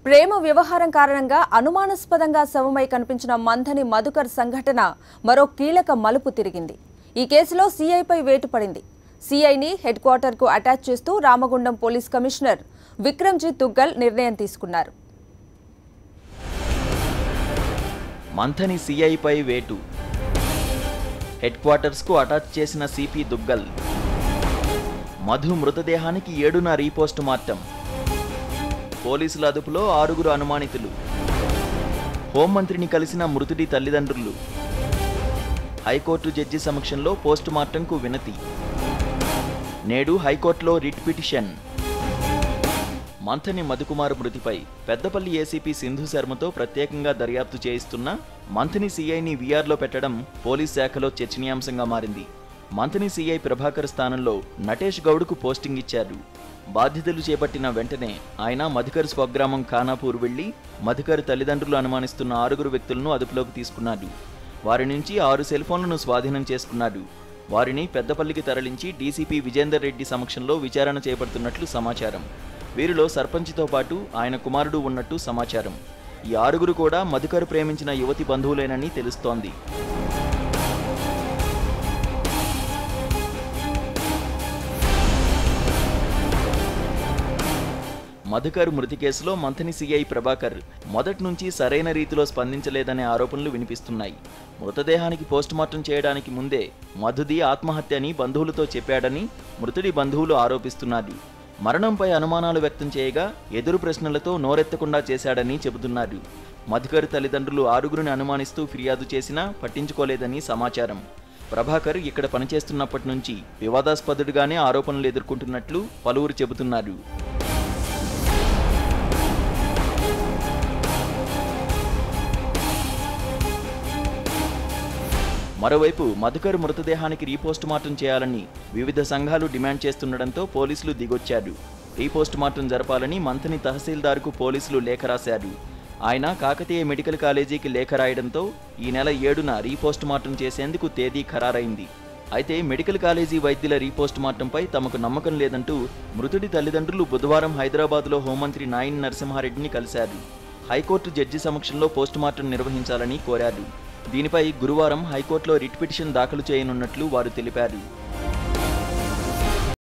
ప్రేమ వ్యవహారం కారణంగా అనుమానాస్పదంగా శవమై కనిపించిన మంథని మధుకర్ సంఘటన మరో కీలక మలుపు తిరిగింది. ఈ కేసులో సీఐపై వేటు పడింది. సీఐని హెడ్ క్వార్టర్కు అటాచ్ చేస్తూ రామగుండం పోలీస్ కమిషనర్ విక్రమ్జీత్ దుగ్గల్ నిర్ణయం తీసుకున్నారు. మంథని సీఐపై వేటు, హెడ్ క్వార్టర్స్కు అటాచ్ చేసిన సిపి దుగ్గల్, మధు మృతదేహానికి 7న రీపోస్ట్ మార్టం, పోలీసుల అదుపులో 6 అనుమానితులు, హోంమంత్రిని కలిసిన మృతుడి తల్లిదండ్రులు, హైకోర్టు జడ్జి సమక్షంలో పోస్ట్ మార్టంకు వినతి, నేడు హైకోర్టులో రిట్ పిటిషన్. మంథని మధుకుమార్ మృతిపై పెద్దపల్లి ఏసీపీ సింధు శర్మతో ప్రత్యేకంగా దర్యాప్తు చేయిస్తున్న మంథని సీఐని వీఆర్లో పెట్టడం పోలీస్ శాఖలో చర్చనీయాంశంగా మారింది. మంథని సీఐ ప్రభాకర్ స్థానంలో నటేష్ గౌడ్కు పోస్టింగ్ ఇచ్చారు. బాధ్యతలు చేపట్టిన వెంటనే ఆయన మధుకర్ స్వగ్రామం ఖానాపూర్ వెళ్లి మధుకర్ తల్లిదండ్రులు అనుమానిస్తున్న 6 వ్యక్తులను అదుపులోకి తీసుకున్నాడు. వారి నుంచి 6 సెల్ ఫోన్లను స్వాధీనం చేసుకున్నాడు. వారిని పెద్దపల్లికి తరలించి డీసీపీ విజేందర్ రెడ్డి సమక్షంలో విచారణ చేపడుతున్నట్లు సమాచారం. వీరిలో సర్పంచ్తో పాటు ఆయన కుమారుడు ఉన్నట్టు సమాచారం. ఈ 6 కూడా మధుకర్ ప్రేమించిన యువతి బంధువులేనని తెలుస్తోంది. మధుకర్ మృతి కేసులో మంథని సీఐ ప్రభాకర్ మొదటి నుంచి సరైన రీతిలో స్పందించలేదనే ఆరోపణలు వినిపిస్తున్నాయి. మృతదేహానికి పోస్టుమార్టం చేయడానికి ముందే మధుది ఆత్మహత్య అని బంధువులతో చెప్పాడని మృతుడి బంధువులు ఆరోపిస్తున్నారు. మరణంపై అనుమానాలు వ్యక్తం చేయగా ఎదురు ప్రశ్నలతో నోరెత్తకుండా చేశాడని చెబుతున్నారు. మధుకర్ తల్లిదండ్రులు 6 అనుమానిస్తూ ఫిర్యాదు చేసినా పట్టించుకోలేదని సమాచారం. ప్రభాకర్ ఇక్కడ పనిచేస్తున్నప్పటి నుంచి వివాదాస్పదుడిగానే ఆరోపణలు ఎదుర్కొంటున్నట్లు పలువురు చెబుతున్నారు. మరోవైపు మధుకర్ మృతదేహానికి రీపోస్ట్ మార్టం చేయాలని వివిధ సంఘాలు డిమాండ్ చేస్తుండటంతో పోలీసులు దిగొచ్చారు. రీపోస్ట్ మార్టం జరపాలని మంథని తహసీల్దార్కు పోలీసులు లేఖ రాశారు. ఆయన కాకతీయ మెడికల్ కాలేజీకి లేఖ రాయడంతో ఈ నెల 7న రీపోస్ట్ మార్టం చేసేందుకు తేదీ ఖరారైంది. అయితే మెడికల్ కాలేజీ వైద్యుల రీపోస్ట్ మార్టంపై తమకు నమ్మకం లేదంటూ మృతుడి తల్లిదండ్రులు బుధవారం హైదరాబాద్లో హోంమంత్రి నాయిని నరసింహారెడ్డిని కలిశారు. హైకోర్టు జడ్జి సమక్షంలో పోస్ట్ మార్టం నిర్వహించాలని కోరారు. దీనిపై గురువారం హైకోర్టులో రిట్ పిటిషన్ దాఖలు చేయనున్నట్లు వారు తెలిపారు.